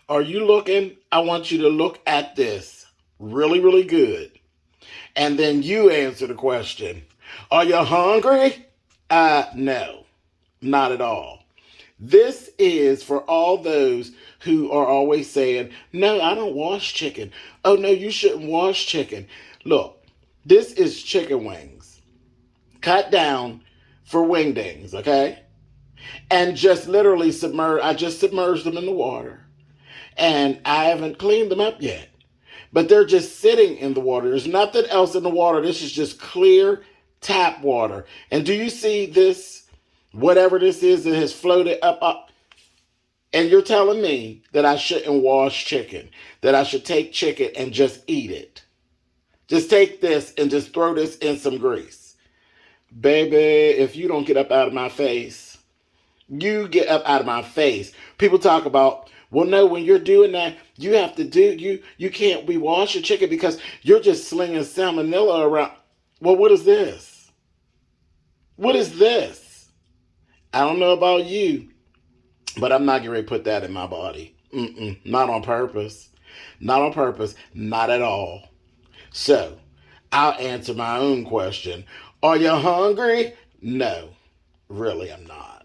Are you looking? I want you to look at this really, really good. And then you answer the question. Are you hungry? No, not at all. This is for all those who are always saying, no, I don't wash chicken. Oh, no, you shouldn't wash chicken. Look, this is chicken wings cut down for wingdings, okay? And just literally I just submerged them in the water. And I haven't cleaned them up yet. But they're just sitting in the water. There's nothing else in the water. This is just clear tap water. And do you see this? Whatever this is that has floated up. And you're telling me that I shouldn't wash chicken, that I should take chicken and just eat it. Just take this and just throw this in some grease. Baby, if you don't get up out of my face, you get up out of my face. People talk about, well, no, when you're doing that, you have to you can't rewash your chicken because you're just slinging salmonella around. Well, what is this? What is this? I don't know about you, but I'm not getting ready to put that in my body. Not on purpose. Not on purpose. Not at all. So, I'll answer my own question. Are you hungry? No, really, I'm not.